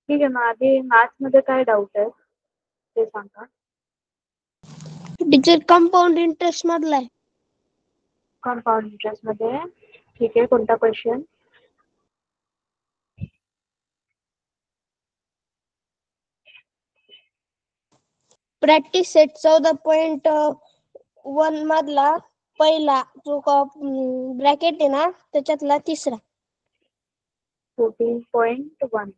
ठीक आहे, मग आधी मॅथ्स मध्ये काय डाऊट आहे ते सांगा. टीचर कंपाऊंड इंटरेस्ट मधला कंपाऊंड इंटरेस्ट मध्ये. ठीक आहे, कोणता क्वेश्चन? प्रॅक्टिस सेट 14.1 मधला पहिला जो ब्रॅकेट आहे ना त्याच्यातला तिसरा. 14.1.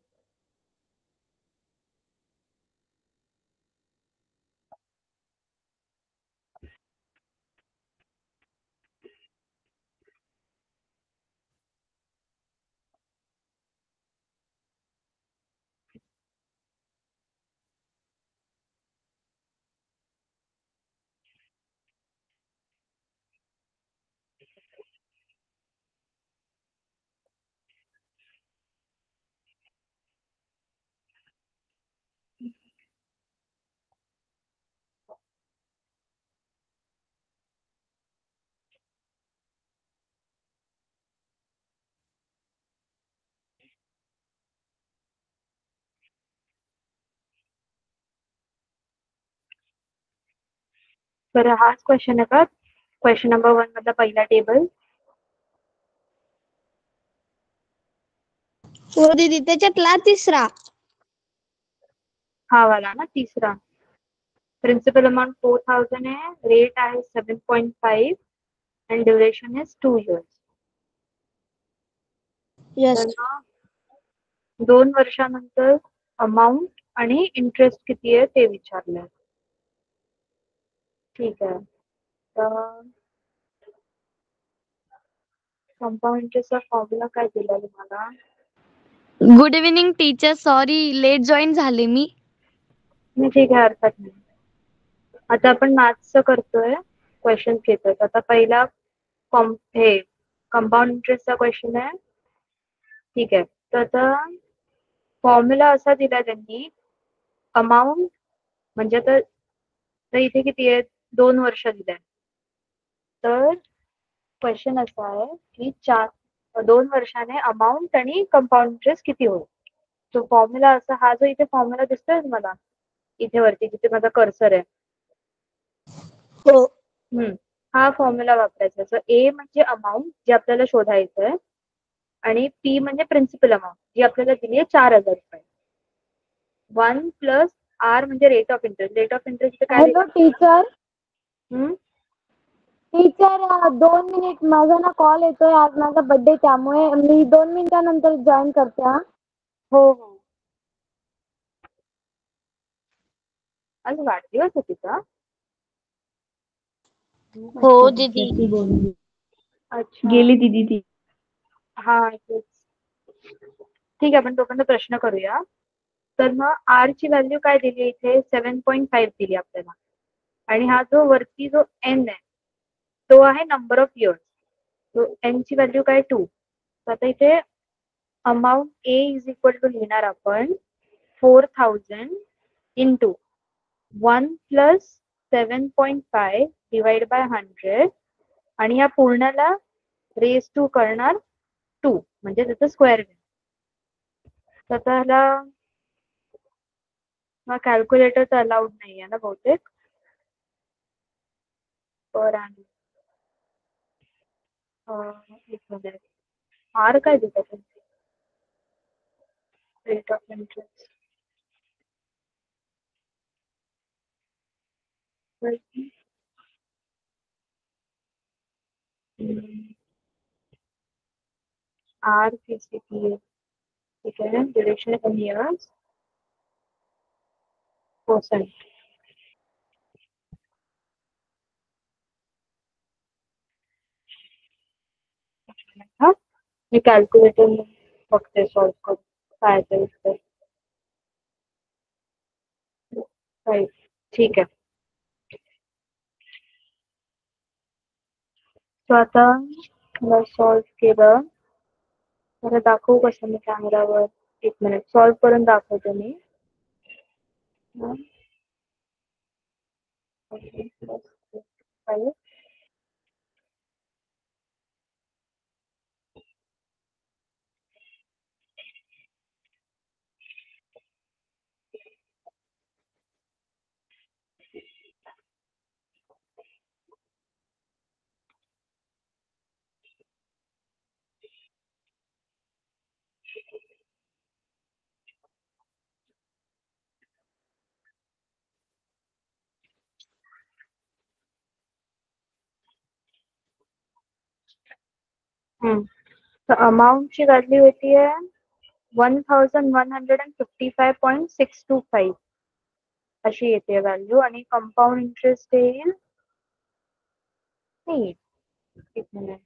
तर हाच क्वेश्चन आहे का? क्वेश्चन नंबर 1 मधला पहिला टेबल. हो दीदी, त्याच्यातला तिसरा. हा वाला ना, तिसरा. प्रिन्सिपल अमाउंट 4000 आहे, रेट आहे 7.5 and duration is 2 years. Yes. तर 2 वर्षानंतर अमाऊंट आणि इंटरेस्ट किती आहे ते विचारलंय. ठीक आहे, तर कंपाऊंड इंटरेस्टचा फॉर्म्युला काय दिला तुम्हाला? Good evening teacher, sorry late join झाले मी. ठीक आहे, हरकत नाही. आता आपण मॅथ्सचं करतोय, क्वेश्चन घेतोय. आता पहिला हे कंपाऊंड इंटरेस्टचा क्वेश्चन आहे. ठीक आहे, तर आता फॉर्म्युला असा दिला त्यांनी, अमाऊंट म्हणजे तर इथे किती आहे, 2 वर्ष दिलंय. तर क्वेश्चन असा आहे की 2 वर्षाने अमाऊंट आणि कंपाऊंड इंटरेस्ट किती होईल. तो फॉर्म्युला असा, हा जो इथे फॉर्म्युला दिसतोय तुम्हाला इथे वरती जिथे माझा कर्सर आहे, हो. हा फॉर्म्युला वापरायचा. सो ए म्हणजे अमाऊंट जे आपल्याला शोधायचं आहे आणि पी म्हणजे प्रिन्सिपल अमाऊंट जी आपल्याला दिली आहे 4000 रुपये. 1 प्लस आर म्हणजे rate of interest. Rate of interest काय हॅलो टीचर. दिलं? टीचर 2 मिनिट, माझा ना कॉल येतोय. आज माझा बर्थडे, त्यामुळे मी 2 मिनिटानंतर जॉईन करते. हा. हो हो, आज वाढदिवस आहे तिचा. हो दीदी. अच्छा, गेली दीदी ती. हा तेच. ठीक आहे, आपण तोपर्यंत प्रश्न करूया. तर मग आर ची व्हॅल्यू काय दिली इथे, 7.5 दिली आपल्याला. आणि हा जो वरती जो एन आहे तो आहे नंबर ऑफ इयर्स. तो एन ची व्हॅल्यू काय 2. तर आता इथे amount a is equal to लिहिणार आपण 4000 इंटू 1 प्लस 7.5 डिवाइड बाय 100 आणि या पूर्णाला रेज टू करणार 2 म्हणजे त्याचं स्क्वेअर घेणार. तर ह्याला कॅल्क्युलेटर तर अलाउड नाही आहे ना बहुतेक. पर आणि एक मिनिट, आर काय देतात त्यांचे, रेट ऑफ इंटरेस्ट. आर किती आहे, ठीक आहे, ड्युरेशन इन इयर्स पर्सेंट. हा, मी कॅल्क्युलेटर बघते सॉल्व करून काय ते उत्तर. राईट, ठीक आहे. सो आता मला सॉल्व केलं तर दाखवू कसं मी कॅमेरावर. एक मिनिट, सॉल्व करून दाखवते मी. तर अमाऊंटची व्हॅल्यू येते 1155.625 अशी येते व्हॅल्यू आणि कंपाऊंड इंटरेस्ट येईल एक मिनिट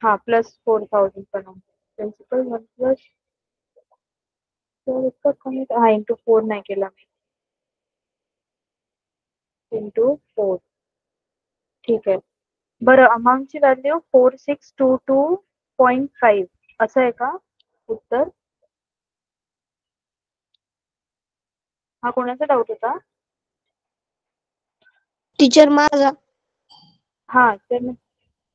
हा +4,000 पण प्रिन्सिपल 1 प्लस इतकं कमी हा इंटू 4 नाही केला मी इंटू 4 ठीक आहे. बरं अमाऊंटची व्हॅल्यू 4622.5 असं आहे का उत्तर? हा कोणाचा डाऊट होता? टीचर माझा. हा तर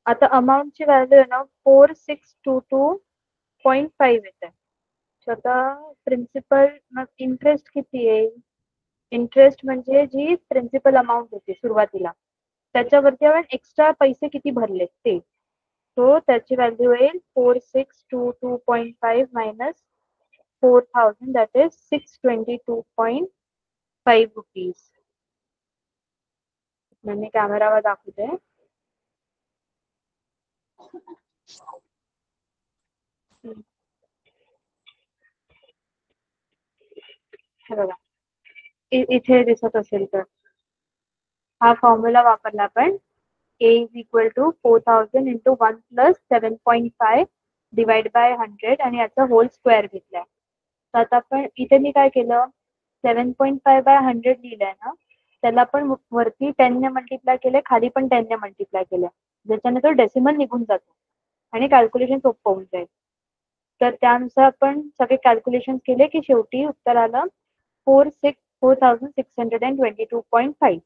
आता अमाऊंटची व्हॅल्यू आहे ना 4622.5 येत आहे. आता प्रिन्सिपल मग इंटरेस्ट किती येईल? इंटरेस्ट म्हणजे जी प्रिन्सिपल अमाऊंट होती सुरुवातीला त्याच्यावरती आपण एक्स्ट्रा पैसे किती भरले ते. सो त्याची व्हॅल्यू येईल 4622.5 मायनस 4,000 दॅट इज 622.5 रुपीज. मी कॅमेरावर दाखवते. हे बघा इथे दिसत असेल तर हा फॉर्म्युला वापरला आपण A is equal to 4,000 into 1 plus 7.5 divide by 100 आणि याचा होल स्क्वेअर घेतलाय. तर आता आपण इथे मी काय केलं 7.5 बाय 100 लिहिलंय ना त्याला आपण वरती 10 ने मल्टिप्लाय केले खाली पण 10 ने मल्टिप्लाय केलं ज्याच्याने तो डेसिमल निघून जातो आणि कॅल्क्युलेशन सोपं होऊन जाईल. तर त्यानुसार आपण सगळे कॅल्क्युलेशन केले की शेवटी उत्तर आलं 4,622.5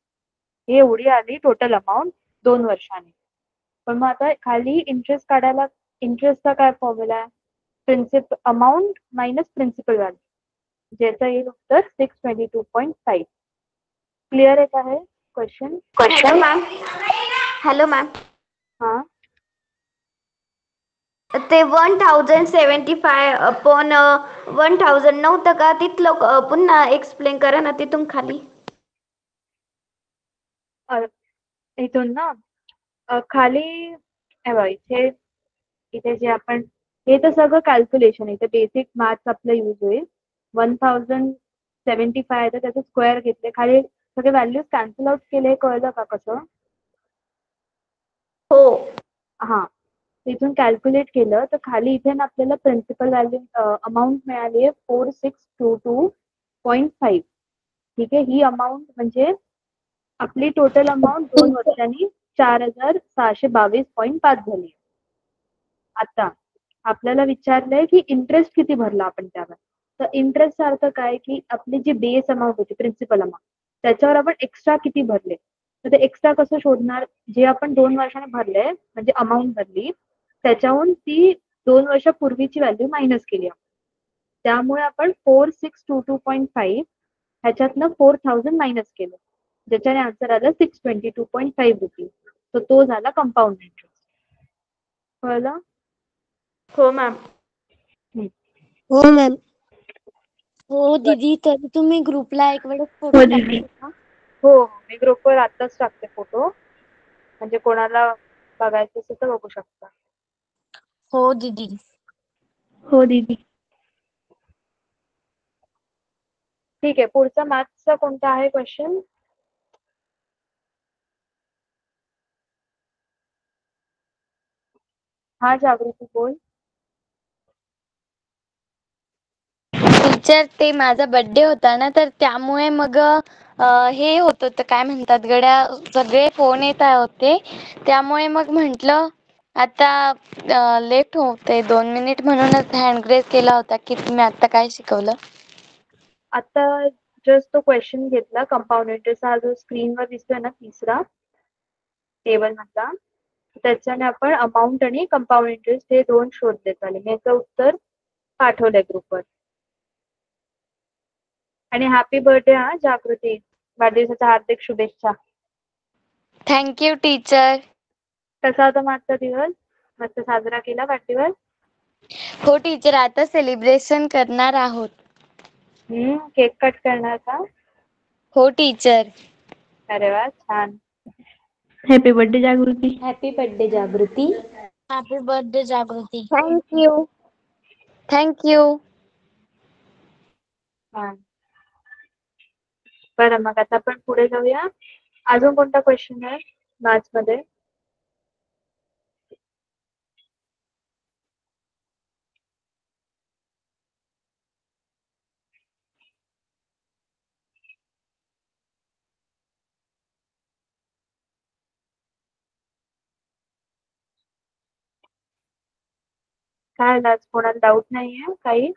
ही एवढी आली टोटल अमाऊंट 2 वर्षांनी. पण मग आता खाली इंटरेस्ट काढायला इंटरेस्टचा काय फॉर्म्युला आहे principal amount minus principal value ज्याचं येईल उत्तर 622.5. क्लिअर येत आहे question? Question ma'am. Hello ma'am. हा ते 1075 अपॉन 1000 नव्हतं का तिथलं पुन्हा एक्सप्लेन करा ना तिथून खाली. इथून ना खाली इथे इथे जे आपण हे तर सगळं कॅल्क्युलेशन इथे बेसिक मॅथ्स आपलं यूज होईल. 1075 तर त्याचे स्क्वेअर घेतले खाली सगळे व्हॅल्यूज कॅन्सल आउट केले कळलं का कसं? हो हा तिथून कॅल्क्युलेट केलं तर खाली इथे ना आपल्याला प्रिन्सिपल व्हॅल्यू अमाऊंट मिळाली आहे 4622.5. ठीक आहे ही अमाऊंट म्हणजे आपली टोटल अमाऊंट 2 वर्षांनी 4,622.5 झाली. आता आपल्याला विचारलंय की इंटरेस्ट किती भरला आपण त्यावर. तर इंटरेस्टचा अर्थ काय की आपली जी बेस अमाऊंट होती प्रिन्सिपल अमाऊंट त्याच्यावर आपण एक्स्ट्रा किती भरले. तर ते एक्स्ट्रा कसं शोधणार जे आपण 2 वर्षांनी भरले म्हणजे अमाऊंट भरली त्याच्याहून ती 2 वर्षापूर्वीची व्हॅल्यू मायनस केली. त्यामुळे आपण 4622.5 ह्याच्यातनं 4,000 मायनस केलं ज्याच्याने आन्सर आलं 622.5 रुपीज. तर तो झाला कंपाऊंड इंटरेस्ट. कळलं? हो मॅम. हो मॅम. हो दीदी तर तुम्ही ग्रुपला एक वेळेस फोटो टाकू का? हो मी ग्रुपवर आत्ताच टाकते फोटो म्हणजे कोणाला बघायचं असेल तर बघू शकता. हो दीदी. हो दीदी. ठीक आहे पुढचा मॅथ्सचा कोणता आहे क्वेश्चन? हा जागृती बोल. टीचर ते माझा बर्थडे होता ना तर त्यामुळे मग हे होत होतं काय म्हणतात गड्या सगळे फोन येत होते त्यामुळे मग म्हटलं आता लेट होते 2 मिनिट म्हणूनच हँड रेज केला होता की तुम्ही आता काय शिकवलं. आता जस्ट तो क्वेश्चन घेतला कंपाऊंड इंटरेस्ट हा जो स्क्रीनवर दिसतोय ना तिसरा टेबल मधला त्याच्याने आपण अमाऊंट आणि कंपाऊंड इंटरेस्ट हे दोन शोधले चालेल. मी याचं उत्तर पाठवलंय ग्रुपवर. आणि हॅपी बर्थडे हा जागृती. वाढदिवसाच्या हार्दिक शुभेच्छा. Thank you teacher. कसा होता मागचा दिवस? मस्त साजरा केला वाढदिवस? हो टीचर आता सेलिब्रेशन करणार आहोत. केक कट करणार का? हो टीचर. अरे वा छान. हॅपी बर्थडे जागृती. हॅपी बर्थडे जागृती. हॅपी बर्थडे जागृती. थँक्यू. थँक्यू. हा. बरं मग आता आपण पुढे जाऊया. अजून कोणता क्वेश्चन आहे मॅथ्स मध्ये? काय आलं आज? कोणाला डाऊट नाहीये काही?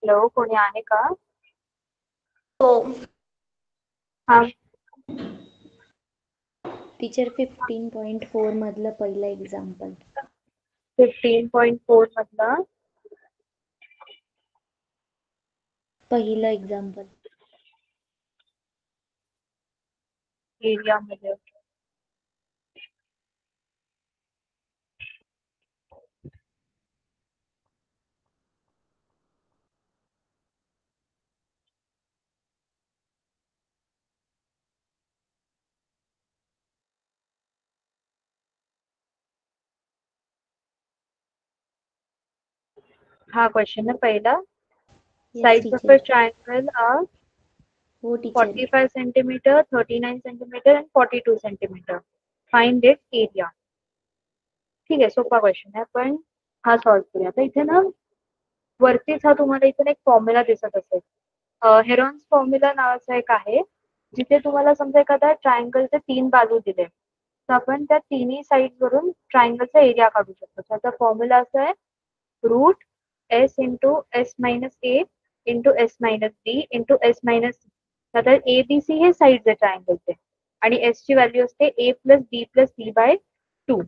हॅलो, कोणी आहे का? हो. हा. टीचर 15.4 मधलं पहिलं एक्झाम्पल. 15.4 मधला पहिलं एक्झाम्पल. एरिया मध्ये. हा क्वेश्चन आहे पहिला. Yes Sides of a teacher. triangle are हो teacher. 45 centimeter, 39 centimeter and 42 centimeter. Find its area. ठीक आहे, सोपा क्वेश्चन आहे, पण हा सॉल्व्ह करूया. आता इथे ना वरतीच हा तुम्हाला इथे एक फॉर्म्युला दिसत असेल. हेरॉन्स फॉर्म्युला नावाचा एक आहे, जिथे तुम्हाला समजा एखाद्या ट्रायंगलचे 3 बाजू दिले, तर आपण त्या तिन्ही साइड वरून ट्रायंगलचा एरिया काढू शकतो. त्याचा फॉर्म्युला असा आहे, root S into S minus A into S minus B into S minus C. आता ए बी सी हे साइड आहे ट्रायंगलचे आणि एस ची व्हॅल्यू असते ए प्लस बी प्लस सी बाय 2.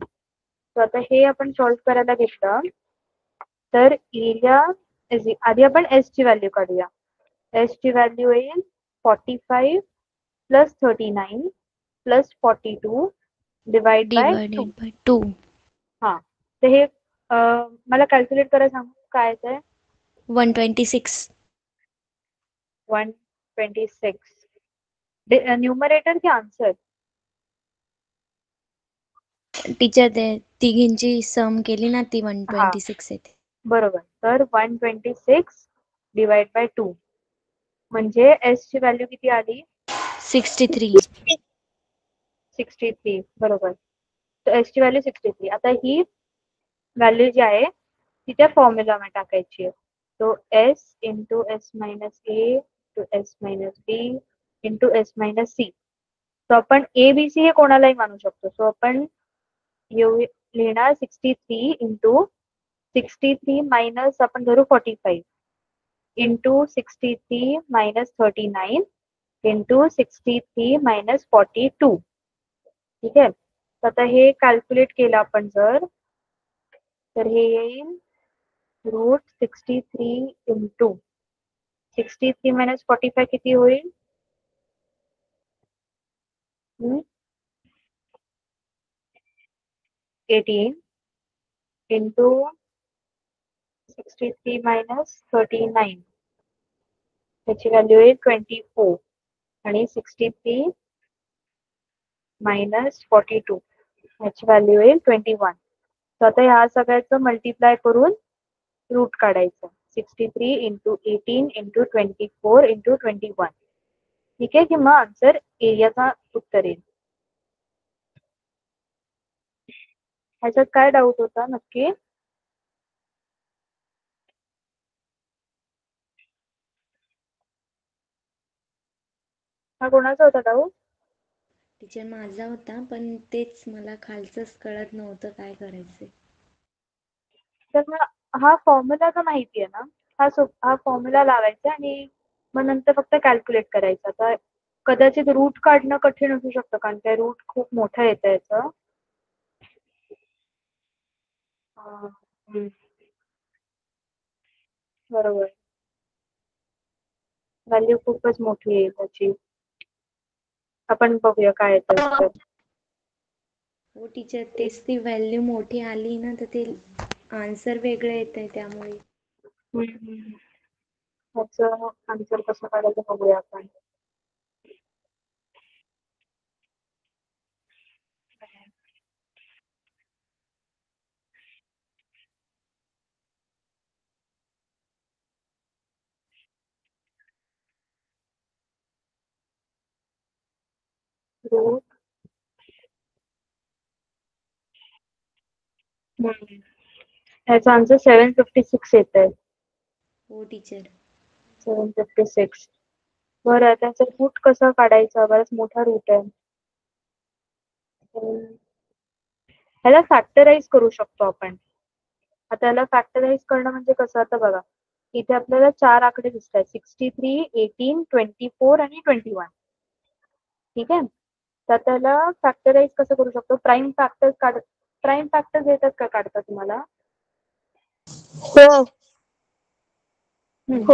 तर आता हे आपण सॉल्व्ह करायला घेतलं तर एरिया आधी आपण एस ची व्हॅल्यू काढूया. एस ची व्हॅल्यू येईल 45 plus 39 plus 42 divide by 2. Divided by 2. हा, तर हे मला कॅल्क्युलेट करायला सांगू काय आहे? 126. 126. न्यूमरेटर की आन्सर? टीचर ते तिघींची सम केली ना ती हा 126 येते. बरोबर. तर 126 डिवाइड बाय 2 म्हणजे एस ची व्हॅल्यू किती आली? 63. 63. बरोबर. तर एस ची व्हॅल्यू 63. आता ही व्हॅल्यू जी आहे ती त्या फॉर्म्युला मध्ये टाकायची आहे. तो s into S minus a to s minus B into S minus c. तो आपण ए बी सी हे कोणालाही मानू शकतो. सो आपण लिहिणार 63 इंटू 63 मायनस आपण धरू 45 इंटू 63 मायनस 39 इंटू 63 मायनस 42. ठीक आहे. तर आता हे कॅल्क्युलेट केलं आपण जर, तर हे येईल रूट 63 इंटू 63 मायनस 45 किती होईल? 18 इंटू 63 मायनस 39 त्याची व्हॅल्यू येईल 24 आणि 63 मायनस 42 याची व्हॅल्यू येईल 21. तर आता ह्या सगळ्याचं मल्टिप्लाय करून रूट काढायचं. 63 इंटू 18 इंटू 24 इंटू 21. ठीक आहे, की मग आन्सर एरियाचा उत्तर येईल. ह्याच्यात काय डाऊट होता नक्की? हा कोणाचा होता डाऊट? टीचर माझा होता, पण तेच मला खालचंच कळत नव्हतं काय करायचं. तर मग हा फॉर्म्युला तर माहिती आहे ना, हा फॉर्म्युला लावायचा आणि मग नंतर फक्त कॅल्क्युलेट करायचं. आता कदाचित रूट काढणं कठीण असू शकतं, कारण काय रूट खूप मोठं येतं याचं. बरोबर. व्हॅल्यू खूपच मोठी आहे त्याची. आपण बघूया काय येतं उत्तर. हो टीचर, तेच ती व्हॅल्यू मोठी आली ना तर ते आन्सर वेगळं येतंय त्यामुळे. ह्याचं आन्सर कसं काढायचं बघूया आपण. रूट ह्याचा आन्सर 756 येत आहे. हो टीचर. 756. बरं, त्याचा रूट कसा काढायचा? बराच मोठा रूट आहे. ह्याला फॅक्टराइज करू शकतो आपण. आता याला फॅक्टराइज करणं म्हणजे कसं? आता बघा, इथे आपल्याला 4 आकडे दिसत आहेत, 63, 18, 24 आणि 21. ठीक आहे. तर त्याला फॅक्टराइज कसं करू शकतो? प्राईम फॅक्टर्स येतात का काढता तुम्हाला? हो.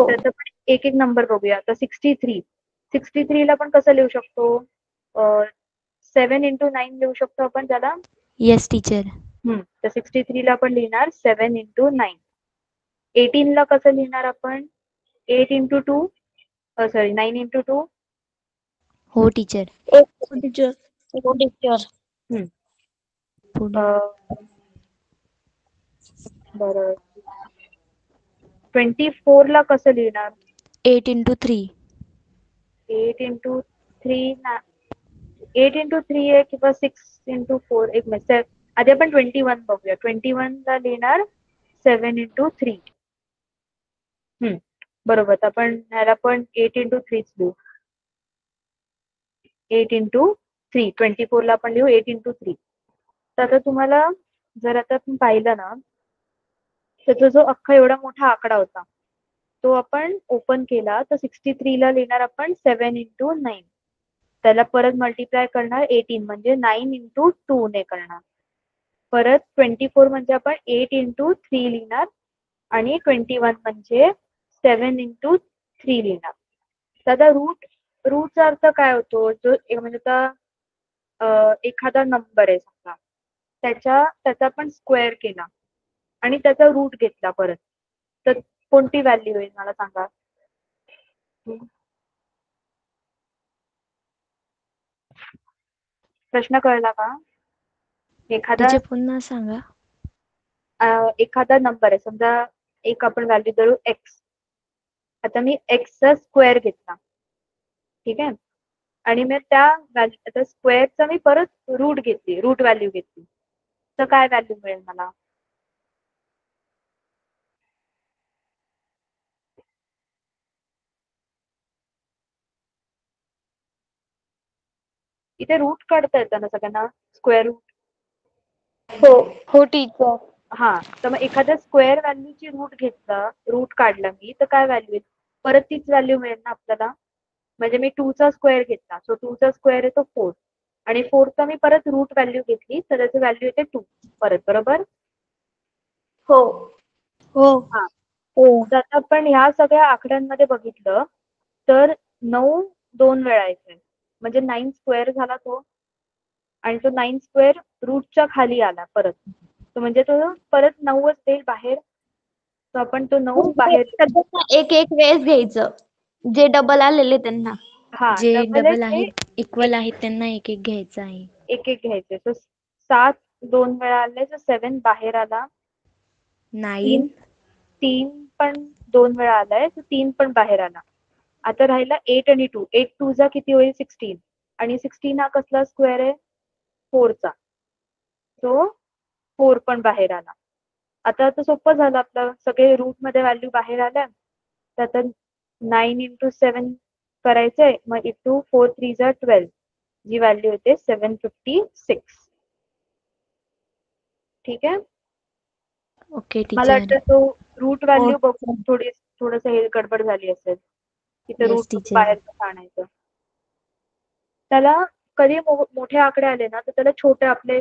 त्याचा पण एक एक नंबर बघूया. आता 63 ला पण कसं लिहू शकतो? 7 into 9 लिहू शकतो आपण त्याला. Yes teacher. तर 63 ला आपण लिहिणार 7 into 9. 18 ला कसं लिहिणार आपण? 8 into 2, सॉरी 9 into 2. हो टीचर. टीचर. हो टीचर. पुढे बरं, 24 ला कसं लिहिणार? 8 into 3. 8 into 3 8 into 3 आहे किंवा 6 into 4? एक मिनिट, आधी आपण 21 बघूया. 21 ला लिहिणार 7 into 3. बरोबर. तर आपण ह्याला पण 8 into 3 लिहू. 8 into 3. 24 ला आपण लिहू 8 into 3. तर आता तुम्हाला जर आता आपण पाहिलं ना, त्याचा जो अख्खा एवढा मोठा आकडा होता तो आपण ओपन केला तर 63 ला लिहिणार आपण 7 into 9. त्याला परत मल्टिप्लाय करणार 18 म्हणजे 9 into 2 ने करणार. परत 24 म्हणजे आपण 8 into 3 लिहिणार आणि 21 म्हणजे 7 into 3 लिहिणार. तर आता रूटचा अर्थ काय होतो? जो म्हणजे आता एखादा नंबर आहे समजा, त्याचा आपण स्क्वेअर केला आणि त्याचा रूट घेतला परत, तर कोणती व्हॅल्यू येईल मला सांगा? प्रश्न कळला का? टीचर पुन्हा सांगा. एखादा नंबर आहे समजा, एक आपण व्हॅल्यू धरू x. आता मी x चा स्क्वेअर घेतला, ठीक आहे, आणि मग त्या आता स्क्वेअरचा मी परत रूट व्हॅल्यू घेतली, तर काय व्हॅल्यू मिळेल मला? इथे रूट काढता येतं ना सगळ्यांना? Square root. हो टीचर. हा, तर मग एखाद्या स्क्वेअर व्हॅल्यूची रूट काढला मी, तर काय व्हॅल्यू येईल? परत तीच व्हॅल्यू मिळेल ना आपल्याला. म्हणजे मी 2 चा स्क्वेअर घेतला, सो 2 चा स्क्वेअर येतो 4, आणि 4 चा मी परत रूट व्हॅल्यू घेतली तर त्याची व्हॅल्यू येते 2 परत. बरोबर? हो. हा. जर आपण ह्या सगळ्या आकड्यांमध्ये बघितलं तर 9 2 वेळा येतोय, म्हणजे 9 स्क्वेअर झाला तो, आणि तो 9 स्क्वेअर रूटच्या खाली आला परत, तो म्हणजे तो परत 9च देईल बाहेर. तर आपण तो 9 बाहेर एक एक वेळेस घ्यायचं, जे डबल आलेले त्यांना. हा, जे डबल डबल आहे आहेत, इक्वल आहेत त्यांना एक एक घ्यायचं आहे. एक एक घ्यायचे. तर 7 2 वेळा आले तर 7 बाहेर आला. 9. 3 पण 2 वेळा आलाय तर 3 पण बाहेर आला. आता राहिला 8 आणि 2. 8 2 चा किती होईल? 16, आणि 16 हा कसला स्क्वेअर आहे? 4 चा, तो 4 पण बाहेर आला. आता सोपं झालं आपलं, सगळे रूट मध्ये व्हॅल्यू बाहेर आल्या. तर आता 9 into 7 करायचंय, मग इंटू 4 3 जा 12, जी व्हॅल्यू येते 756. ठीक आहे. ओके मला टीचर. वाटतं तो रूट व्हॅल्यू बघून थोडस हे गडबड झाली असेल, तिथे येस रूट टीचर. बाहेर कसं आणायचं. त्याला कधी मोठे आकडे आले ना तर त्याला छोटे आपले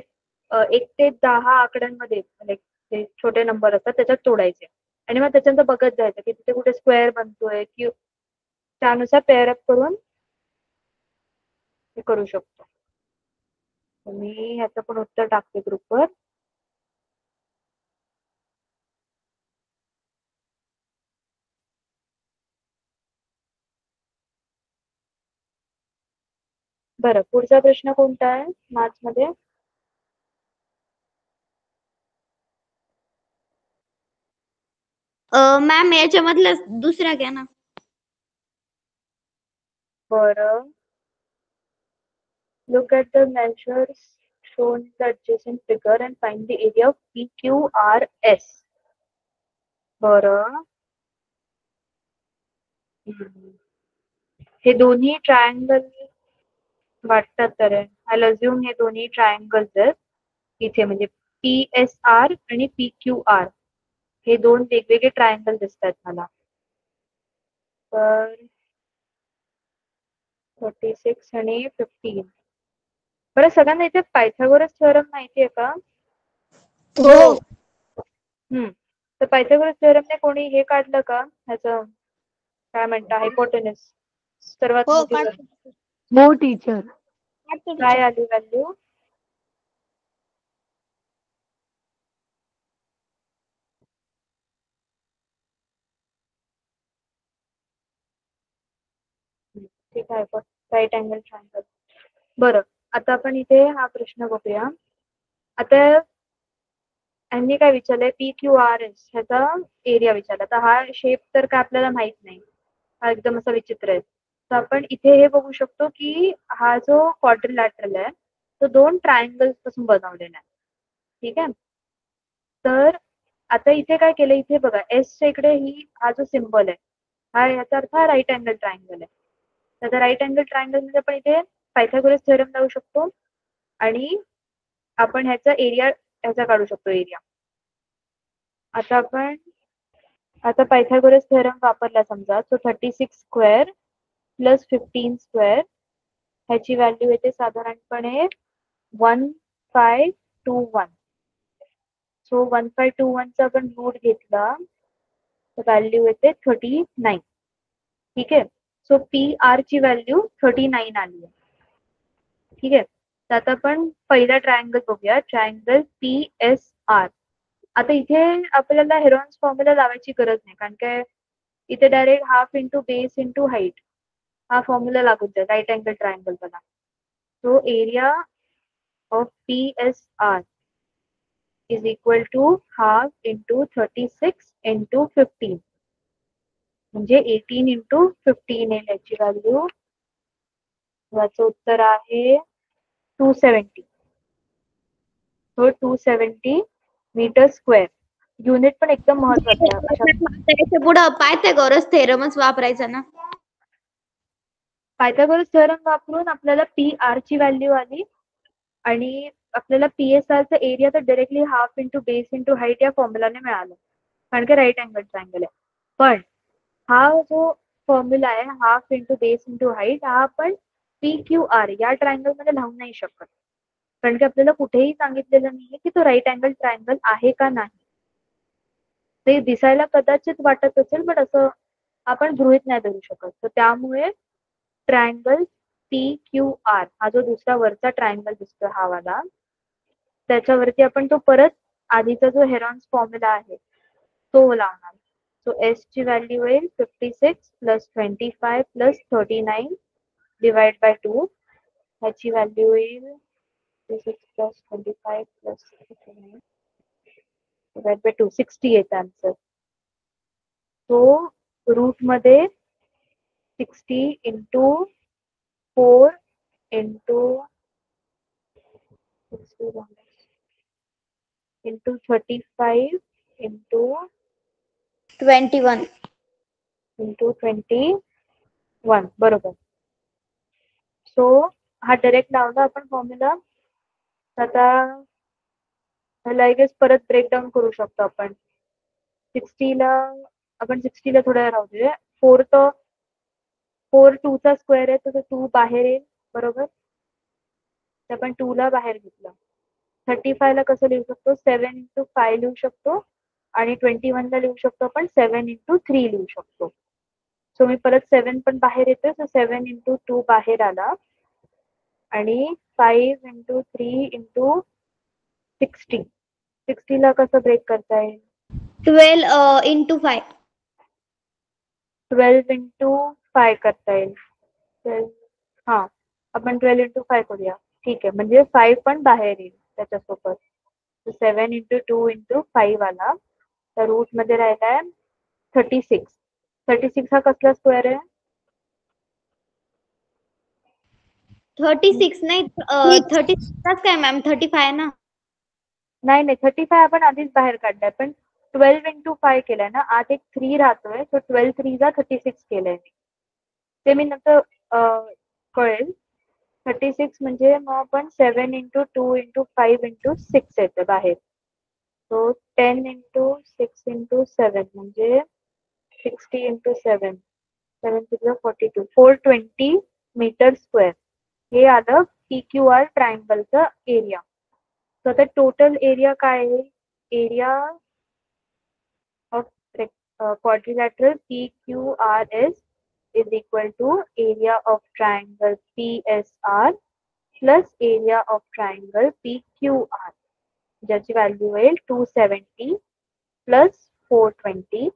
1 ते 10 आकड्यांमध्ये, म्हणजे ते छोटे नंबर असतात त्याच्यात तोडायचे, आणि मग त्याच्यानंतर बघत जायचं की तिथे कुठे स्क्वेअर बनतोय, की त्यानुसार पेअर अप करून हे करू शकतो. मी ह्याचं पण उत्तर टाकते ग्रुपवर. बरं, पुढचा प्रश्न कोणता आहे मॅथ्स मध्ये? मॅम याच्यामधला दुसरा घ्या ना. बरं, look at the measures shown in the adjacent figure and find the area of PQRS. बरं, हे दोन्ही ट्रायंगल वाटतात तर आय अज्युम हे दोन्ही ट्रायंगल्स आहेत इथे, म्हणजे PSR आणि PQR हे दोन वेगवेगळे ट्रायंगल दिसतात मला. तर 36 आणि 15. बरं, सगळ्यांना इथे पायथागोरस थेरम माहिती आहे का? हो. तर पायथागोरस थेरमने कोणी हे काढलं का ह्याचं काय म्हणता हायपोटेनस सर्वात मोठी व्हॅल्यू? हो टीचर. काय आली व्हॅल्यू? ठीक आहे, राईट अँगल ट्रायंगल. बरं, आता आपण इथे हा प्रश्न बघूया. आता यांनी काय विचारलंय, PQRS ह्याचा एरिया विचारला. तर हा शेप तर काय आपल्याला माहित नाही, हा एकदम असा विचित्र आहे. तर आपण इथे हे बघू शकतो की हा जो क्वाड्रिलॅटरल आहे तो दोन ट्रायंगल्स पासून बनवलेला आहे. ठीक आहे, तर आता इथे काय केलं, इथे बघा एस च्या इकडे हा जो सिम्बॉल आहे हा याचा अर्थ हा राईट अँगल ट्रायंगल आहे. तर राईट अँगल ट्रायंगल मध्ये आपण इथे पायथागोरस थेरम लावू शकतो आणि आपण ह्याचा एरिया ह्याचा काढू शकतो एरिया. आता पायथागोरस थेरम वापरला समजा, सो 36 स्क्वेअर प्लस 15 स्क्वेअर ह्याची व्हॅल्यू येते साधारणपणे 1521. सो 1521 चा आपण रूट घेतला तर व्हॅल्यू येते 39. ठीक आहे, सो PR ची व्हॅल्यू 39 आली आहे. ठीक आहे, तर आता आपण पहिला ट्रायंगल बघूया, ट्रायंगल PSR. आता इथे आपल्याला हेरॉन्स फॉर्म्युला लावायची गरज नाही, कारण काय इथे direct half into base into height हा फॉर्म्युला लागून जाईल राईट अँगल ट्रायंगल बघा. So area of PSR is equal to half into 36 into 15 म्हणजे 18 इंटू 15 आहे याची व्हॅल्यू. याचं उत्तर आहे 270. So 270 metre square. युनिट पण एकदम महत्वाचं आहे. त्याच्या पुढं पायथागोरस थेरमच वापरायचा ना. पायथागोरस थेरम वापरून आपल्याला PR ची व्हॅल्यू आली आणि आपल्याला PSR चा एरिया तर directly half into base into height या फॉर्म्युलाने मिळालं, कारण की राईट अँगल ट्रायंगल आहे. पण हा जो फॉर्म्युला आहे half into base into height हा आपण PQR या ट्रायंगल मध्ये लावू नाही शकत, कारण की आपल्याला कुठेही सांगितलेलं नाहीये की तो राईट अँगल ट्रायंगल आहे का नाही. ते दिसायला कदाचित वाटत असेल पण असं आपण गृहीत नाही धरू शकत. तर त्यामुळे ट्रायंगल PQR हा जो दुसरा वरचा ट्रायंगल दिसतो हा वाला, त्याच्यावरती आपण तो परत आधीचा जो हेरॉन्स फॉर्म्युला आहे तो लावणार. सो एस ची व्हॅल्यू येईल 56 प्लस 25 प्लस 39 डिवाइड बाय 2. ह्याची व्हॅल्यू येईल 56 प्लस 25 प्लस 39 डिवाइड बाय 2, 60 येतं आन्सर. तो रूट मध्ये 60 into 4 into into 35 into 21 into 21 बरोबर. सो हा डायरेक्ट लावला आपण फॉर्म्युला. आता ह्याला आय गेस परत ब्रेकडाऊन करू शकतो आपण. 60ला आपण 60ला थोड्या वेळ राहू दे. 4 2 चा स्क्वेअर आहे तर 2 बाहेर येईल बरोबर. तर आपण 2 ला बाहेर घेतलं. 35 ला कसं लिहू शकतो, 7 इंटू 5 लिहू शकतो आणि 21 ला लिहू शकतो आपण 7 इंटू 3 लिहू शकतो. सो मी परत 7 पण बाहेर येते, सो 7 इंटू 2 बाहेर आला आणि 5 इंटू 3 इंटू 60. 60 ला कसं ब्रेक करता येईल? 12 into 5. 12 इंटू 5 करता येईल. 12 हा, आपण 12 इंटू 5 करूया. ठीक आहे, म्हणजे 5 पण बाहेर येईल त्याच्यासोबत. 7 इंटू 2 इंटू 5 आला, तर रूट मध्ये राहिलाय 36. 36 हा कसला स्क्वेअर आहे? 36 नाही 36 काय मॅम 35 ना. नाही नाही, 35 आपण आधीच बाहेर काढलाय, पण 12 इंटू 5 केलाय ना, आत एक 3 राहतोय, तो 12 3 जा 36 केलंय मी. ते मी नंतर कळेल. 36 म्हणजे मग आपण 7 इंटू 2 इंटू 5 इंटू 6 येतं बाहेर. सो 10 इंटू 6 इंटू 7 म्हणजे 60 इंटू 7. 7 6 42. 420 metre square. हे आलं PQR ट्रायंगलचं एरिया. तर आता टोटल एरिया काय आहे? Area of quadrilateral PQRS is equal to area of triangle PSR plus area of triangle PQR, ज्याची व्हॅल्यू येईल 270 plus 420,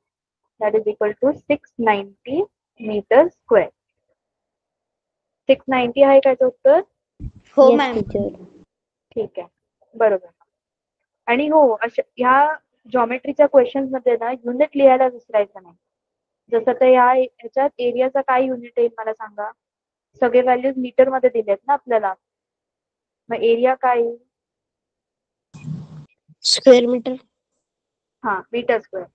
that is equal to 690 metre square. 690 आहे काय उत्तर? हो येस मॅम. टीचर. ठीक आहे, बरोबर. आणि हो, अशा ह्या जॉमेट्रीच्या क्वेश्चन मध्ये ना युनिट लिहायला विसरायचं नाही. जसं तर ह्याच्यात एरियाचा काय युनिट येईल मला सांगा? सगळे व्हॅल्यूज मीटर मध्ये दिलेत ना आपल्याला, मग एरिया काय येईल? Square metre. हा, मीटर स्क्वेअर.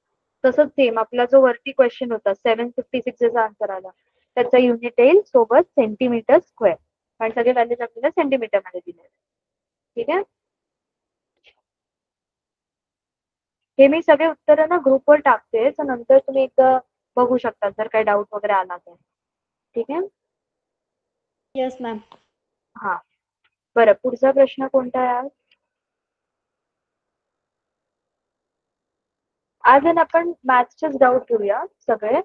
तसंच सेम आपला जो वरती क्वेश्चन होता 756 चा आन्सर आला, त्याचा युनिट येईल सोबत सेंटीमीटर स्क्वेअर, कारण सगळे व्हॅल्यूज आपल्याला सेंटीमीटर मध्ये दिले. ठीक आहे, हे मी सगळे उत्तर ना ग्रुपवर टाकते, तर नंतर तुम्ही एकदा बघू शकता जर काही डाऊट वगैरे आला तर. ठीक आहे. Yes ma'am. हा, बरं, पुढचा प्रश्न कोणता आहे आज? आज आहे ना आपण मॅथ्सचेच डाऊट घेऊया सगळे,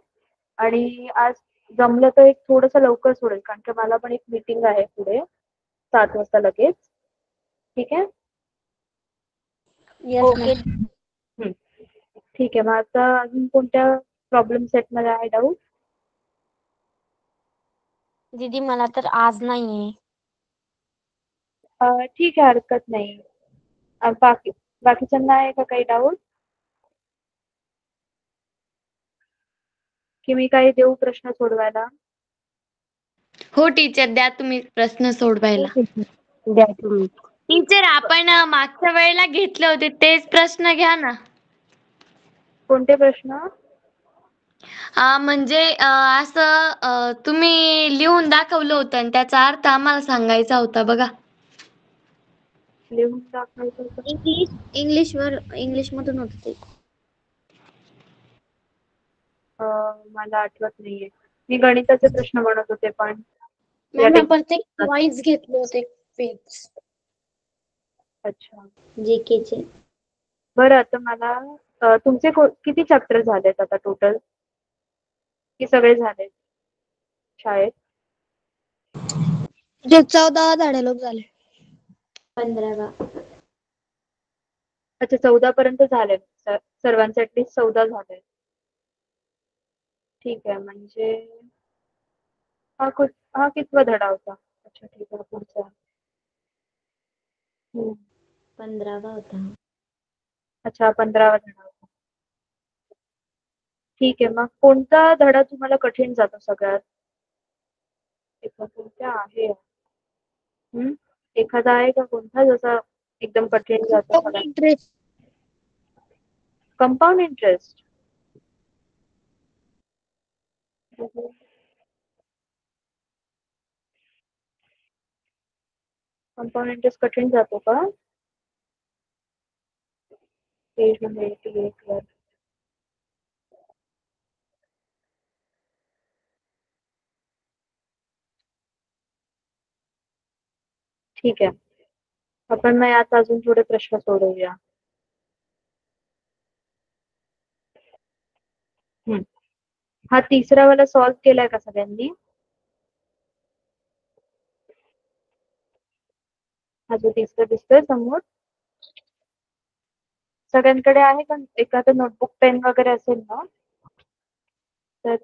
आणि आज जमलं तर एक थोडंसं लवकर सोडेल, कारण की मला पण एक मीटिंग आहे पुढे 7 वाजता लगेच. ठीक आहे. Yes okay. मॅम. ठीक आहे, मग आता अजून कोणत्या प्रॉब्लेम सेट मध्ये आहे डाऊट? दीदी मला तर आज नाहीये. ठीक आहे, हरकत नाही. बाकीच्यांना आहे का काही डाऊट? की मी काही देऊ प्रश्न सोडवायला? हो टीचर, द्या तुम्ही प्रश्न सोडवायला. द्या तुम्ही. टीचर, आपण मागच्या वेळेला घेतले होते तेच प्रश्न घ्या ना. कोणते प्रश्न? म्हणजे असं तुम्ही लिहून दाखवलं होतं आणि त्याचा अर्थ आम्हाला सांगायचा होता बघा. लिहून दाखवायचं होतं? इंग्लिश मधून होत ते. मला आठवत नाहीये. मी गणिताचे प्रश्न बनवत होते पण. मॅम आपण ते वाईज घेतले होते पेज. अच्छा, जीकेचे. बरं, आता मला तुमचे किती चॅप्टर झालेत आता टोटल, की सगळे झालेत शाळेत? जे 14 झाडे झाले. 15. अच्छा, 14 पर्यंत झाले सर्वांचे, ऍटलीस्ट 14 झाले. ठीक आहे, म्हणजे हा कितवा धडा होता? अच्छा, ठीक आहे, पुढचा. 15 होता. अच्छा, 15वा धडा होता. ठीक आहे, मग कोणता धडा तुम्हाला कठीण जातो सगळ्यात? कोणता आहे? एखादा आहे का कोणता जसा एकदम कठीण जातो सगळ्यात? Interest. Compound interest. Compound interest कठीण जातो का? पेज नंबर 88 वर. ठीक आहे, आपण मग आता अजून थोडे प्रश्न सोडवूया. हा तिसरा वाला सॉल्व्ह केलाय का सगळ्यांनी? हा जो तिसरं दिसतोय समोर, सगळ्यांकडे आहे का एखादं नोटबुक पेन वगैरे असेल ना, तर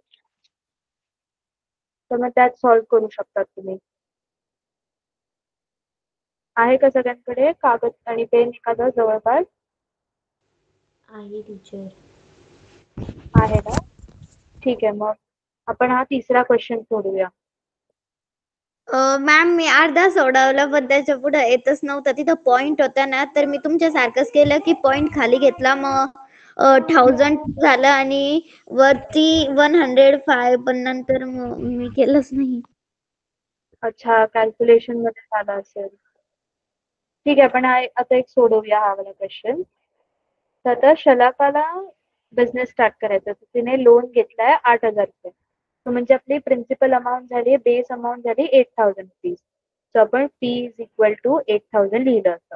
मग त्यात सॉल्व्ह करू शकतात तुम्ही. आहे का सगळ्यांकडे कागद आणि पेन एखादं जवळपास? आहे टीचर. आहे ना? ठीक आहे, मग आपण हा तिसरा क्वेश्चन सोडूया. मॅम मी अर्धा सोडवला पण त्याच्या पुढे येतच नव्हतं. तिथं पॉइंट होता ना, तर मी तुमच्यासारखंच केलं की पॉइंट खाली घेतला, मग 1000 झालं आणि वरती 105, पण नंतर मग मी केलंच नाही. अच्छा, कॅल्क्युलेशन मध्ये झालं असेल. ठीक आहे, आपण आता एक सोडवूया हा वाला क्वेश्चन. तर आता शलाकाला बिझनेस स्टार्ट करायचा, तर तिने लोन घेतलाय 8,000 रुपये. तो म्हणजे आपली प्रिन्सिपल अमाऊंट झाली, बेस अमाऊंट झाली 8,000 रुपीज. सो आपण फी इज इक्वल टू 8,000 लिहिलं असं.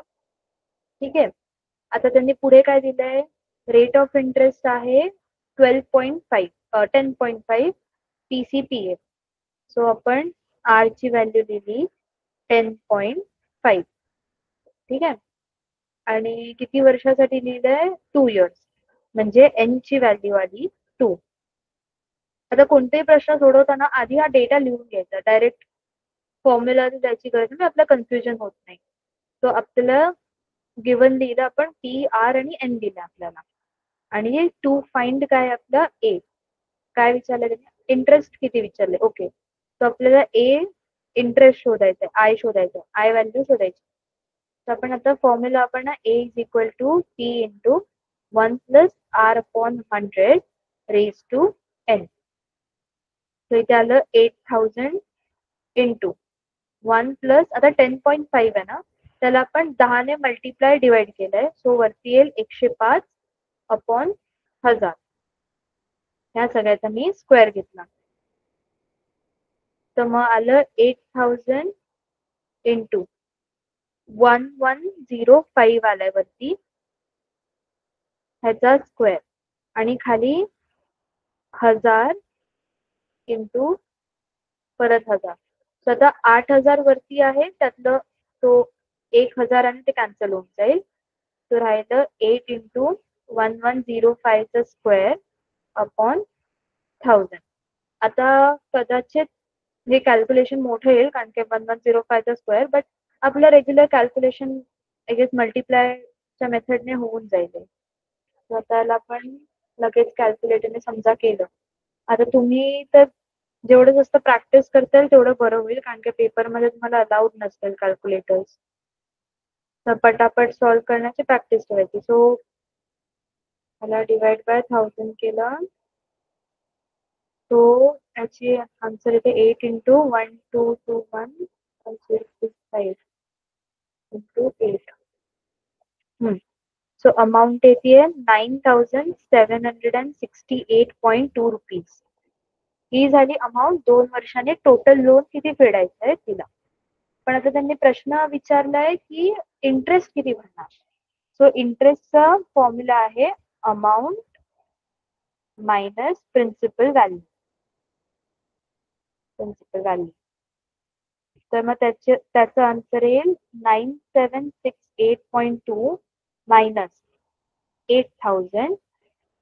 ठीक आहे. आता त्यांनी पुढे काय दिलंय, रेट ऑफ इंटरेस्ट आहे 12.5 10.5 PCPA. सो आपण आर ची व्हॅल्यू दिली 10.5. ठीक आहे. आणि किती वर्षासाठी लिहिलंय, 2 इयर्स, म्हणजे एन ची व्हॅल्यू आली 2. आता कोणतेही प्रश्न सोडवताना आधी हा डेटा लिहून घ्यायचा, डायरेक्ट फॉर्म्युला द्यायची गरज नाही, आपलं कन्फ्युजन होत नाही. तो आपल्याला गिवन लिहिलं आपण, पी आर आणि एन दिलं आपल्याला. आणि टू फाइंड काय आपलं, ए काय विचारलं, इंटरेस्ट किती विचारले. ओके, तर आपल्याला ए इंटरेस्ट शोधायचं, आय शोधायचं, आय व्हॅल्यू शोधायची. तर आपण आता फॉर्म्युला आपण A is equal to P into 1 plus R upon 100 raise to N. तर इथे आलं 8,000 इंटू 1 प्लस, आता 10.5 आहे ना, त्याला आपण 10 ने मल्टिप्लाय डिवाइड केलंय. सो वरती येईल 105 अपॉन 1000. ह्या सगळ्याचा मी स्क्वेअर घेतला, तर मग आलं 8,000 इंटू 1105 आलाय वरती, ह्याचा स्क्वेअर, आणि खाली 1000 इंटू परत 1000. तर आता 8,000 वरती आहे, त्यातलं तो 1,000 आणि ते कॅन्सल होऊन जाईल. तो राहिलं 8 इंटू 1105 चा स्क्वेअर अपॉन 1000. आता कदाचित हे कॅल्क्युलेशन मोठं येईल कारण की 1105 चा स्क्वेअर, बट आपलं रेग्युलर कॅल्क्युलेशन आय गेस मल्टिप्लायच्या मेथडने होऊन जाईल. तर त्याला आपण लगेच कॅल्क्युलेटरने समजा केलं. आता तुम्ही तर जेवढं जास्त प्रॅक्टिस करताल तेवढं बरं होईल, कारण की पेपरमध्ये तुम्हाला अलाउड नसतील कॅल्क्युलेटर्स. तर पटापट सॉल्व्ह करण्याची प्रॅक्टिस ठेवायची. सो मला डिवाइड बाय 1000 केलं, तो याची आन्सर येते 8 इंटू 1221 इंटू 8. सो अमाउंट येते 9,768.2 रुपीज. ही झाली अमाऊंट 2 वर्षाने टोटल लोन किती फेडायचं आहे तिला. पण आता त्यांनी प्रश्न विचारलाय की इंटरेस्ट किती भरणार. सो इंटरेस्टचा फॉर्म्युला आहे अमाऊंट मायनस प्रिन्सिपल व्हॅल्यू. तर मग त्याचं आन्सर येईल 9768.2 मायनस 8,000,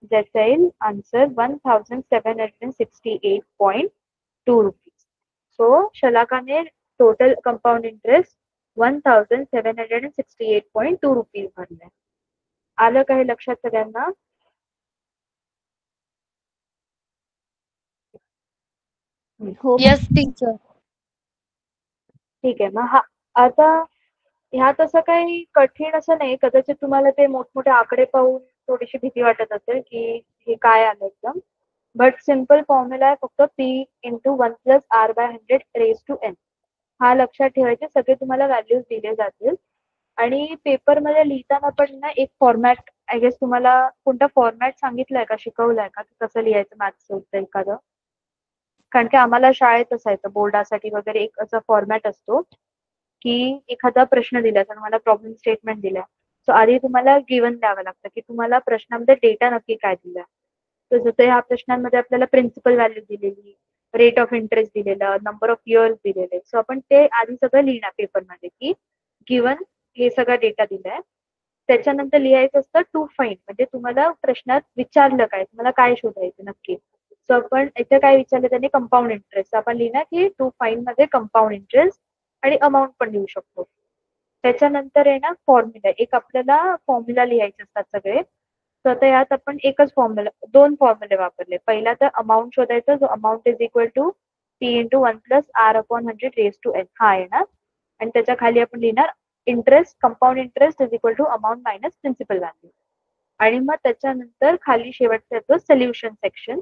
ज्याचा येईल आन्सर 1,768.2 रुपीज. सो शलाकाने टोटल कंपाऊंड इंटरेस्ट 1,768.2 रुपीज भरले. आलं काही लक्षात सगळ्यांना? हो येस टीचर. ठीक आहे. मग आता ह्यात असं काही कठीण असं नाही. कदाचित तुम्हाला ते मोठमोठे आकडे पाहून थोडीशी भीती वाटत असेल की हे काय आलं एकदम, बट सिम्पल फॉर्म्युला आहे फक्त p into 1 plus r by 100 raise to n. हा लक्षात ठेवायचे. सगळे तुम्हाला व्हॅल्यूज दिले जातील. आणि पेपरमध्ये लिहिताना पण ना एक फॉर्मॅट, आय गेस तुम्हाला कोणता फॉर्मॅट सांगितलाय का, शिकवलाय का कसं लिहायचं मॅथ्सचं उत्तर एखादं? कारण की आम्हाला शाळेत असायचं बोर्डासाठी वगैरे एक असा फॉर्मॅट असतो की एखादा प्रश्न दिला तर मला प्रॉब्लेम स्टेटमेंट दिला, सो आधी तुम्हाला गिवन द्यावं लागतं की तुम्हाला प्रश्नामध्ये डेटा नक्की काय दिला. तर जसं ह्या प्रश्नांमध्ये आपल्याला प्रिन्सिपल व्हॅल्यू दिलेली, रेट ऑफ इंटरेस्ट दिलेलं, नंबर ऑफ इयर्स दिलेले. सो आपण ते आधी सगळं लिहिणार पेपरमध्ये की गिवन हे सगळा डेटा दिलाय. त्याच्यानंतर लिहायचं असतं टू फाइंड, म्हणजे तुम्हाला प्रश्नात विचारलं काय, तुम्हाला काय शोधायचं नक्की. सो आपण इथे काय विचारलं त्यांनी, कंपाऊंड इंटरेस्ट. आपण लिहिणार की टू फाइंड मध्ये कंपाऊंड इंटरेस्ट आणि अमाऊंट पण लिहू शकतो. त्याच्यानंतर आहे ना फॉर्म्युला, एक आपल्याला फॉर्म्युला लिहायचे असतात सगळे. तर आता यात आपण एकच फॉर्म्युला, दोन फॉर्म्युले वापरले. पहिला तर अमाऊंट शोधायचा, जो amount is equal to t into 1 plus R upon 100 raise to n, हा आहे ना. आणि त्याच्या खाली आपण लिहिणार interest, compound interest is equal to amount minus principal value. आणि मग त्याच्यानंतर खाली शेवटचा येतो सोल्युशन सेक्शन.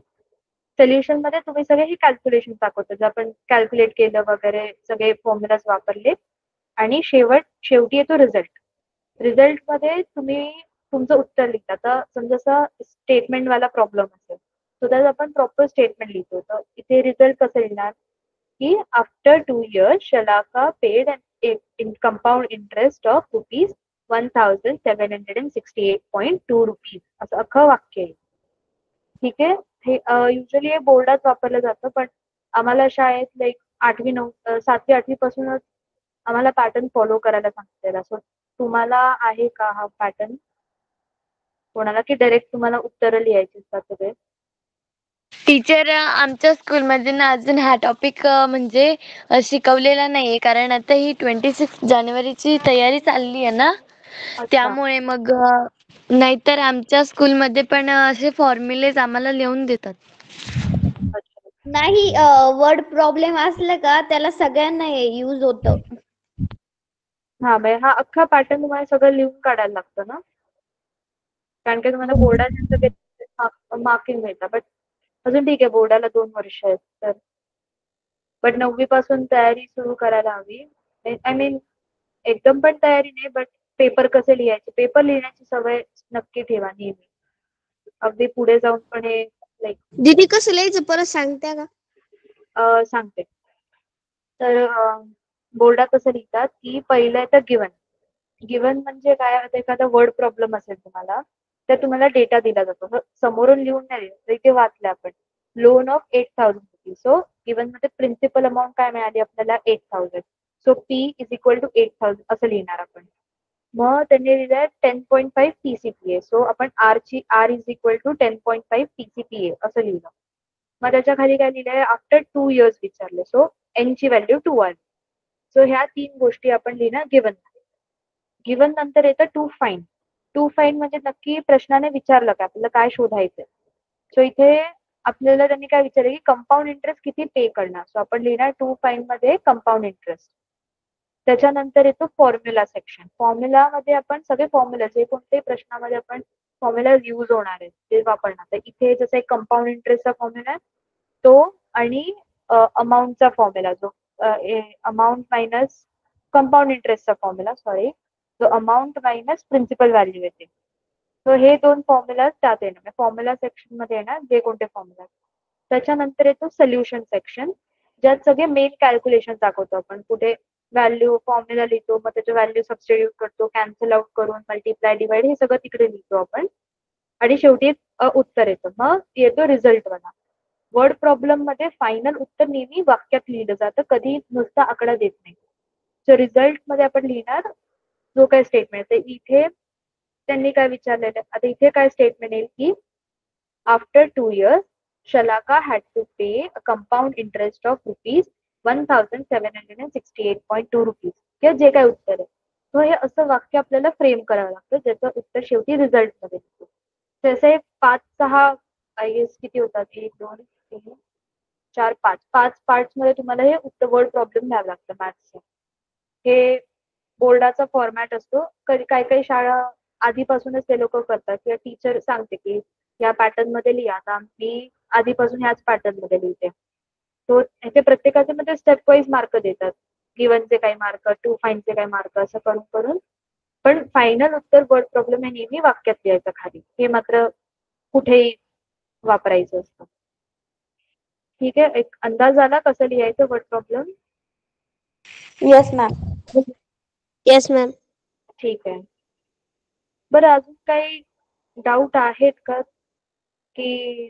सोल्युशन मध्ये तुम्ही सगळे हे कॅल्क्युलेशन दाखवतो, जे आपण कॅल्क्युलेट केलं वगैरे, सगळे फॉर्म्युलाज वापरले. आणि शेवटी येतो रिझल्ट. रिझल्ट मध्ये तुम्ही तुमचं उत्तर लिहिता. आता समजा असा स्टेटमेंट वाला प्रॉब्लेम असेल, तर त्यात आपण प्रॉपर स्टेटमेंट लिहितो. तर इथे रिझल्ट कसं लिहिणार की after 2 years Shalaka paid in compound interest of rupees 1768.2 rupees, असं अख्खं वाक्य आहे. ठीक आहे. हे युजली हे बोर्डात वापरलं जातं, पण आम्हाला शाळेत लाईक 7वी 8वी पासूनच आम्हाला पॅटर्न फॉलो करायला सांगितलेला. सो तुम्हाला आहे का हा पॅटर्न कोणाला, की डायरेक्ट तुम्हाला उत्तरं लिहायची असतात सगळे? टीचर, आमच्या स्कूलमध्ये ना अजून हा टॉपिक म्हणजे शिकवलेला नाहीये, कारण आता ही 26 जानेवारीची तयारी चालली आहे ना, अच्छा. त्यामुळे मग नाहीतर आमच्या स्कूलमध्ये पण असे फॉर्म्युलेज आम्हाला लिहून देतात. अच्छा. नाही, वर्ड प्रॉब्लेम असलं का त्याला सगळ्यांना यूज होतं. हा म्हणजे हा अख्खा पॅटर्न तुम्हाला सगळं लिहून काढायला लागतं ना, कारण की तुम्हाला बोर्डाचे सगळे मार्किंग मिळतात. बट अजून ठीक आहे, बोर्डाला 2 वर्ष आहेत तर. बट 9वी पासून तयारी सुरू करायला हवी. आय मीन एकदम पण तयारी नाही, बट पेपर कसे लिहायचे, पेपर लिहिण्याची सवय नक्की ठेवा नेहमी. अगदी पुढे जाऊन पण हे लाईक दीदी कसं लिहायचं परत सांगत्या का? सांगते. तर बोर्डात कसं लिहितात की पहिलं येतं गिवन. गिवन म्हणजे काय, आता एखादा वर्ड प्रॉब्लेम असेल तुम्हाला, तर तुम्हाला डेटा दिला जातो. समोरून लिहून नाही दिलं तर इथे वाचलं आपण loan of 8,000 rupees. So given मध्ये प्रिन्सिपल अमाऊंट काय मिळाली आपल्याला, 8,000. So p is equal to 8,000 असं लिहिणार आपण. मग त्यांनी लिहिलंय 10.5 TCPA. सो आपण r is equal to 10.5 TCPA असं लिहिलं. मग त्याच्या खाली काय लिहिलंय, आफ्टर 2 years विचारले. सो एन ची व्हॅल्यू 2 आली. सो ह्या 3 गोष्टी आपण लिहिणार गिवन मध्ये. गिवन नंतर येतं टू फाइंड. टू फाइंड म्हणजे नक्की प्रश्नाने विचारलं काय, आपल्याला काय शोधायचंय. सो इथे आपल्याला त्यांनी काय विचारलं की कंपाऊंड इंटरेस्ट किती पे करणार. सो आपण लिहिणार टू फाइंड मध्ये कंपाऊंड इंटरेस्ट. त्याच्यानंतर येतो फॉर्म्युला सेक्शन. फॉर्म्युला मध्ये आपण सगळे फॉर्म्युला, जे कोणत्याही प्रश्नामध्ये आपण फॉर्म्युला यूज होणार आहेत ते वापरणार. तर इथे जसं एक कंपाऊंड इंटरेस्टचा फॉर्म्युला आहे तो, आणि अमाऊंटचा फॉर्म्युला, जो अमाऊंट मायनस कंपाऊंड इंटरेस्टचा फॉर्म्युला, सॉरी, जो अमाऊंट मायनस प्रिन्सिपल व्हॅल्यू येते. सो हे 2 फॉर्म्युला त्यात येणार, फॉर्म्युला सेक्शन मध्ये येणार जे कोणते फॉर्म्युला. त्याच्यानंतर येतो सोल्युशन सेक्शन, ज्यात सगळे मेन कॅल्क्युलेशन दाखवतो आपण. कुठे व्हॅल्यू फॉर्म्युला लिहितो, मग त्याचे व्हॅल्यू सबस्टिट्यूट करतो, कॅन्सल आउट करून मल्टिप्लाय डिवाइड हे सगळं तिकडे लिहितो आपण. आणि शेवटी उत्तर येतं. मग येतो रिझल्ट वाला. वर्ड प्रॉब्लेम मध्ये फायनल उत्तर नेहमी वाक्यात लिहिलं जातं, कधी नुसता आकडा देत नाही. सो रिझल्ट मध्ये आपण लिहिणार जो काय स्टेटमेंट आहे. इथे त्यांनी काय विचारलेलं, आता इथे काय स्टेटमेंट येईल की after 2 years Shalaka had to pay a compound interest of rupees 1768.2 rupees, किंवा जे काय उत्तर आहे. तो हे असं वाक्य आपल्याला फ्रेम करावं लागतं, ज्याचं उत्तर शेवटी रिझल्ट मध्ये येतो. तसे 5-6 आय गेस किती होतात, 1 2 3 4 5 पार्ट्स मध्ये तुम्हाला हे उत्तर वर्ड प्रॉब्लेम घ्यावं लागतं मॅथ्सचं. हे बोर्डाचा फॉर्मॅट असतो. कधी काही काही शाळा आधीपासूनच ते लोक करतात, किंवा टीचर सांगते की या पॅटर्न मध्ये लिहा. आता मी आधीपासून ह्याच पॅटर्न मध्ये लिहिते. तो ह्याचे प्रत्येकाचे मध्ये स्टेप वाईज मार्क देतात. गिवनचे काही मार्क, टू फाईनचे काही मार्क, असं करून करून. पण फायनल उत्तर वर्ड प्रॉब्लेम हे नेहमी वाक्यात लिहायचं खाली, हे मात्र कुठेही वापरायचं असतं. ठीक आहे, एक अंदाज आला कसं लिहायचं word problem? Yes ma'am. Yes ma'am. ठीक आहे. बरं, अजून काही डाऊट आहेत का, की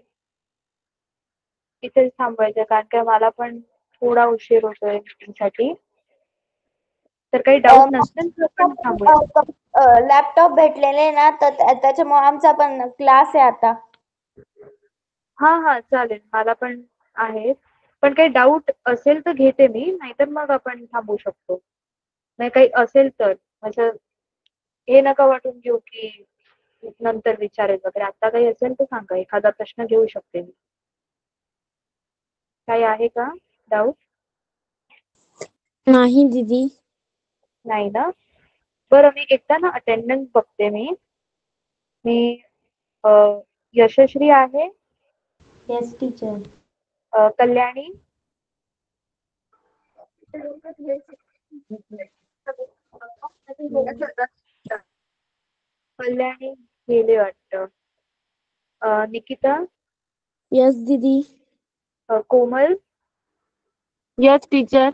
इथेच थांबवायचं, कारण का मला पण थोडा उशीर होतोय मीटिंगसाठी. तर काही डाऊट नसेल तर आपण थांबूया. लॅपटॉप भेटलेले ना तर त्याच्यामुळे आमचा पण क्लास आहे आता. हा चालेल, मला पण आहे. पण काही डाऊट असेल तर घेते मी, नाहीतर मग आपण थांबू शकतो. नाही काही असेल तर असं हे नका वाटून घेऊ की नंतर विचारेल वगैरे. आता काही असेल तर सांगा, एखादा प्रश्न घेऊ शकते मी. काही आहे का डाऊट? नाही दीदी. नाही ना? बरं, मी एकदा ना अटेंडन्स बघते. मी यशश्री आहे, येस टीचर. कल्याणी, कल्याणी गेले वाटतं. निकिता, यस दीदी. कोमल, यस टीचर.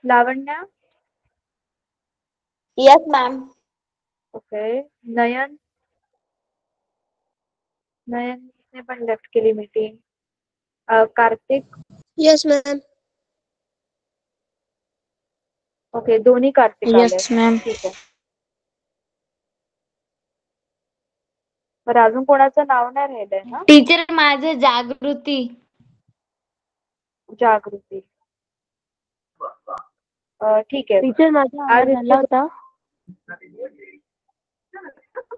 लावण्या, येस मॅम. ओके. नयन, नयनने पण लेफ्ट केली meeting. Kartik, yes ma'am. Okay, दोन्ही कार्तिक आले. Yes ma'am. ठीक आहे. बरं, अजून कोणाचं नाव नाही राहिलंय ना? टीचर माझं जागृती. जागृती. ठीक आहे. टीचर माझा आवाज आला होता.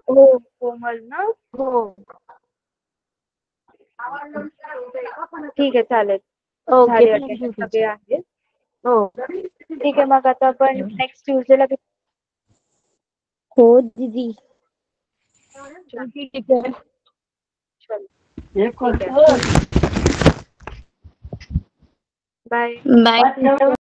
हो, कोमल ना? हो. ठीक आहे, चालेल. ओके, झाले थँक्यू attendance, सगळे टीचर. आहेत. हो. ठीक आहे, मग आता आपण नेक्स्ट ट्यूजडेला हो दीदी. टीचर. बाय. बाय.